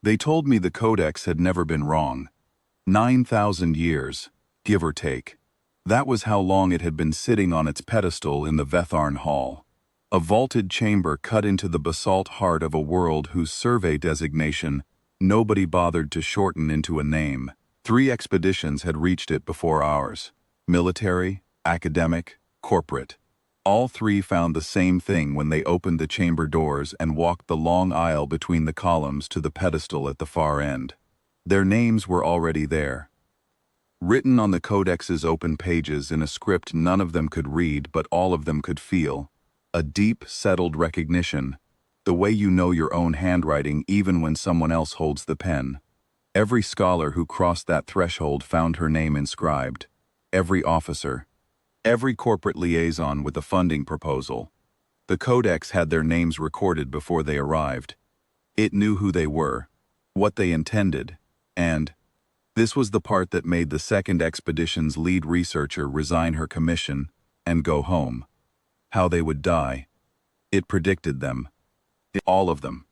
They told me the Codex had never been wrong. 9,000 years, give or take. That was how long it had been sitting on its pedestal in the Vetharn Hall. A vaulted chamber cut into the basalt heart of a world whose survey designation nobody bothered to shorten into a name. 3 expeditions had reached it before ours. Military, academic, corporate. All 3 found the same thing when they opened the chamber doors and walked the long aisle between the columns to the pedestal at the far end. Their names were already there. Written on the Codex's open pages in a script none of them could read but all of them could feel. A deep, settled recognition. The way you know your own handwriting even when someone else holds the pen. Every scholar who crossed that threshold found her name inscribed. Every officer. Every corporate liaison with a funding proposal. The Codex had their names recorded before they arrived. It knew who they were, what they intended, and this was the part that made the second expedition's lead researcher resign her commission and go home. How they would die. It predicted them. All of them.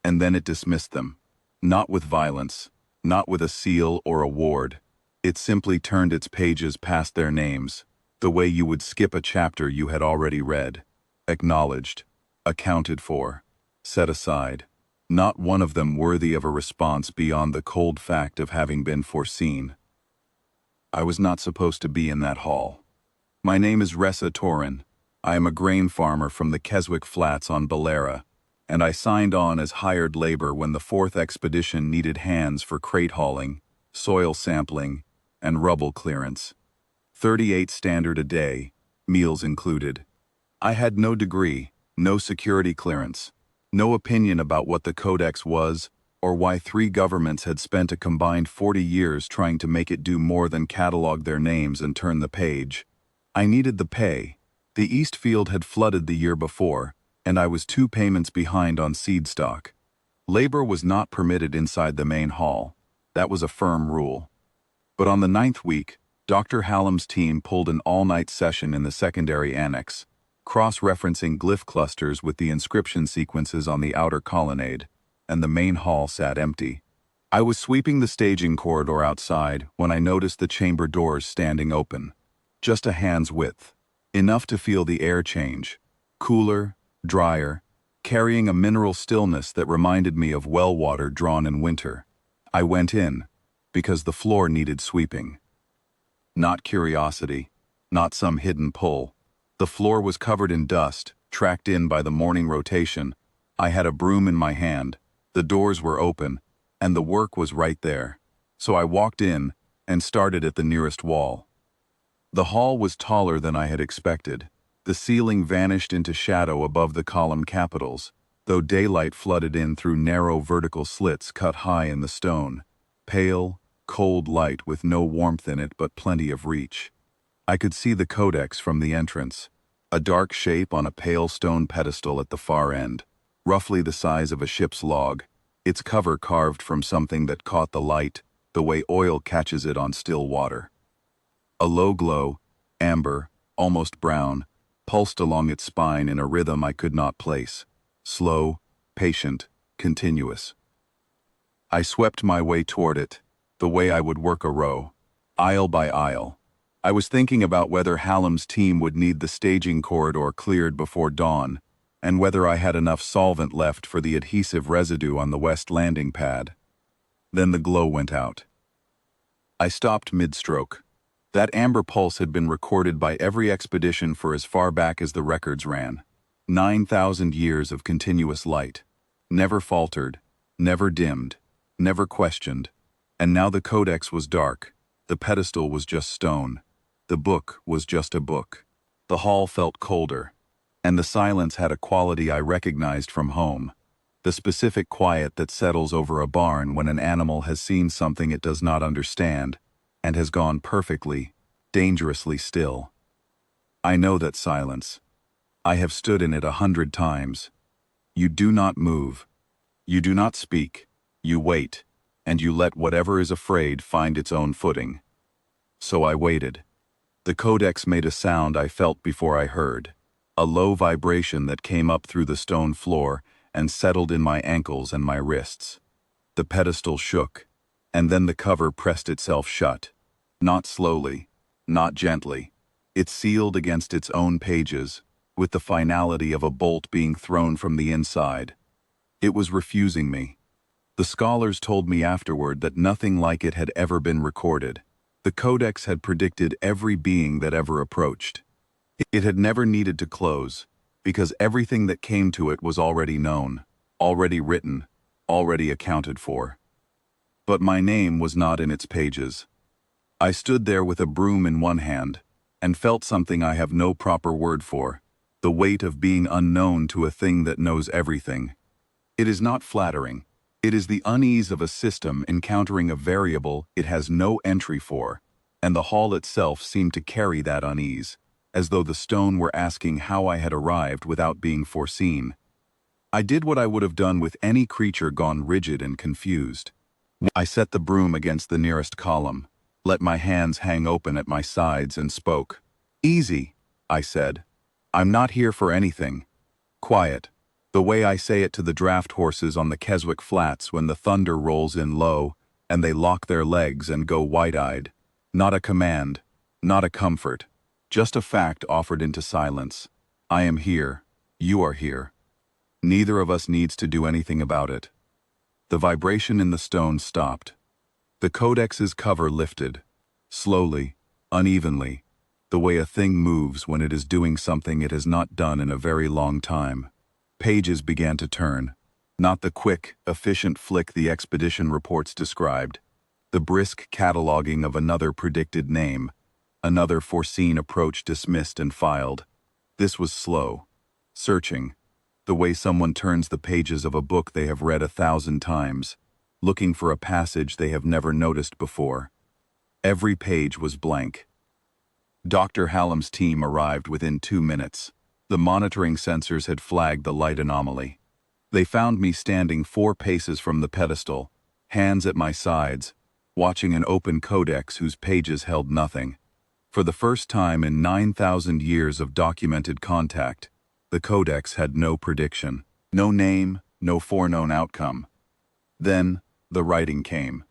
And then it dismissed them. Not with violence, not with a seal or award. It simply turned its pages past their names, the way you would skip a chapter you had already read. Acknowledged, accounted for, set aside. Not one of them worthy of a response beyond the cold fact of having been foreseen. I was not supposed to be in that hall. My name is Ressa Torin. I am a grain farmer from the Keswick Flats on Balera, and I signed on as hired labor when the 4th expedition needed hands for crate hauling, soil sampling, and rubble clearance. 38 standard a day, meals included. I had no degree, no security clearance, no opinion about what the Codex was or why 3 governments had spent a combined 40 years trying to make it do more than catalog their names and turn the page. I needed the pay. The East Field had flooded the year before, and I was 2 payments behind on seed stock. Labor was not permitted inside the main hall. That was a firm rule. But on the 9th week, Dr. Hallam's team pulled an all-night session in the secondary annex, cross-referencing glyph clusters with the inscription sequences on the outer colonnade, and the main hall sat empty. I was sweeping the staging corridor outside when I noticed the chamber doors standing open. Just a hand's width. Enough to feel the air change. Cooler, drier, carrying a mineral stillness that reminded me of well water drawn in winter. I went in, because the floor needed sweeping. Not curiosity, not some hidden pull. The floor was covered in dust, tracked in by the morning rotation. I had a broom in my hand, the doors were open, and the work was right there. So I walked in and started at the nearest wall. The hall was taller than I had expected. The ceiling vanished into shadow above the column capitals, though daylight flooded in through narrow vertical slits cut high in the stone. Pale, cold light with no warmth in it but plenty of reach. I could see the Codex from the entrance, a dark shape on a pale stone pedestal at the far end, roughly the size of a ship's log, its cover carved from something that caught the light, the way oil catches it on still water. A low glow, amber, almost brown, pulsed along its spine in a rhythm I could not place. Slow, patient, continuous. I swept my way toward it, the way I would work a row, aisle by aisle. I was thinking about whether Hallam's team would need the staging corridor cleared before dawn, and whether I had enough solvent left for the adhesive residue on the west landing pad. Then the glow went out. I stopped mid-stroke. That amber pulse had been recorded by every expedition for as far back as the records ran. 9,000 years of continuous light. Never faltered, never dimmed, never questioned. And now the Codex was dark. The pedestal was just stone. The book was just a book. The hall felt colder. And the silence had a quality I recognized from home. The specific quiet that settles over a barn when an animal has seen something it does not understand, and has gone perfectly, dangerously still. I know that silence. I have stood in it 100 times. You do not move. You do not speak. You wait, and you let whatever is afraid find its own footing. So I waited. The Codex made a sound I felt before I heard, a low vibration that came up through the stone floor and settled in my ankles and my wrists. The pedestal shook, and then the cover pressed itself shut. Not slowly, not gently. It sealed against its own pages, with the finality of a bolt being thrown from the inside. It was refusing me. The scholars told me afterward that nothing like it had ever been recorded. The Codex had predicted every being that ever approached. It had never needed to close, because everything that came to it was already known, already written, already accounted for. But my name was not in its pages. I stood there with a broom in one hand, and felt something I have no proper word for, the weight of being unknown to a thing that knows everything. It is not flattering. It is the unease of a system encountering a variable it has no entry for, and the hall itself seemed to carry that unease, as though the stone were asking how I had arrived without being foreseen. I did what I would have done with any creature gone rigid and confused. I set the broom against the nearest column, let my hands hang open at my sides and spoke. "Easy," I said. "I'm not here for anything. Quiet. The way I say it to the draft horses on the Keswick Flats when the thunder rolls in low and they lock their legs and go wide-eyed. Not a command, not a comfort, just a fact offered into silence. I am here. You are here. Neither of us needs to do anything about it." The vibration in the stone stopped. The Codex's cover lifted, slowly, unevenly, the way a thing moves when it is doing something it has not done in a very long time. Pages began to turn, not the quick, efficient flick the expedition reports described, the brisk cataloging of another predicted name, another foreseen approach dismissed and filed. This was slow, searching, the way someone turns the pages of a book they have read 1,000 times, looking for a passage they have never noticed before. Every page was blank. Dr. Hallam's team arrived within 2 minutes. The monitoring sensors had flagged the light anomaly. They found me standing 4 paces from the pedestal, hands at my sides, watching an open codex whose pages held nothing. For the first time in 9,000 years of documented contact, the codex had no prediction, no name, no foreknown outcome. Then, the writing came.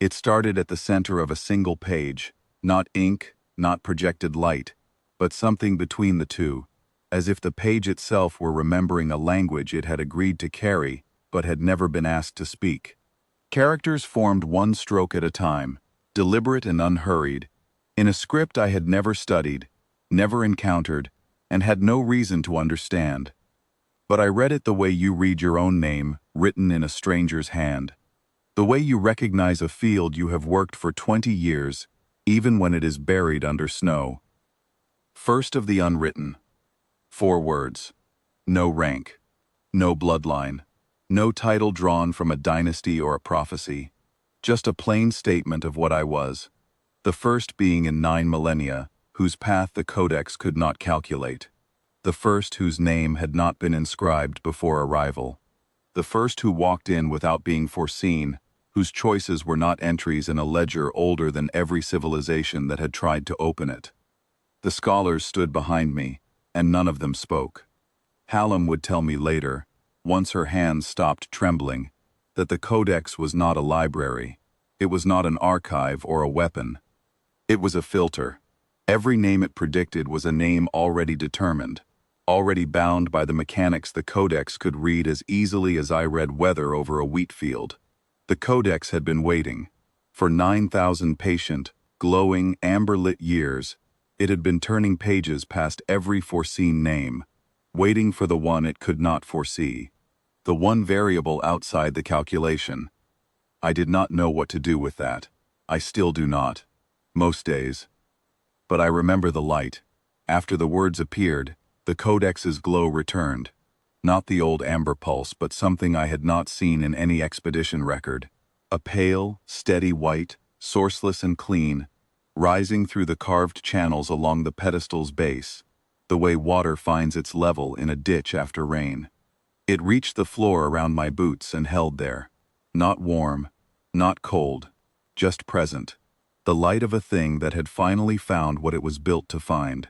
It started at the center of a single page, not ink, not projected light, but something between the two, as if the page itself were remembering a language it had agreed to carry, but had never been asked to speak. Characters formed one stroke at a time, deliberate and unhurried, in a script I had never studied, never encountered, and had no reason to understand. But I read it the way you read your own name, written in a stranger's hand. The way you recognize a field you have worked for 20 years, even when it is buried under snow. First of the unwritten. 4 words. No rank. No bloodline. No title drawn from a dynasty or a prophecy. Just a plain statement of what I was. The first being in 9 millennia, whose path the Codex could not calculate. The first whose name had not been inscribed before arrival. The first who walked in without being foreseen, whose choices were not entries in a ledger older than every civilization that had tried to open it. The scholars stood behind me, and none of them spoke. Hallam would tell me later, once her hands stopped trembling, that the Codex was not a library. It was not an archive or a weapon. It was a filter. Every name it predicted was a name already determined, already bound by the mechanics the Codex could read as easily as I read weather over a wheat field. The Codex had been waiting. For 9,000 patient, glowing, amber-lit years, it had been turning pages past every foreseen name, waiting for the one it could not foresee, the one variable outside the calculation. I did not know what to do with that. I still do not. Most days. But I remember the light. After the words appeared, the Codex's glow returned. Not the old amber pulse, but something I had not seen in any expedition record. A pale, steady white, sourceless and clean, rising through the carved channels along the pedestal's base, the way water finds its level in a ditch after rain. It reached the floor around my boots and held there. Not warm, not cold, just present. The light of a thing that had finally found what it was built to find.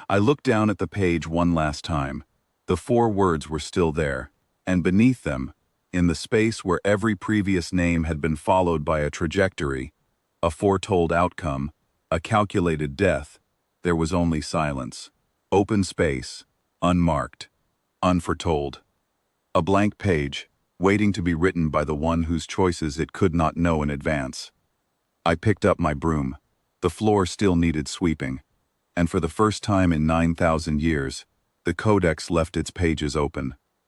I looked down at the page one last time. The 4 words were still there, and beneath them, In the space where every previous name had been followed by a trajectory, a foretold outcome, a calculated death, there was only silence. Open space, unmarked, unforetold. A blank page, waiting to be written by the one whose choices it could not know in advance. I picked up my broom. The floor still needed sweeping, and for the first time in 9,000 years, the Codex left its pages open.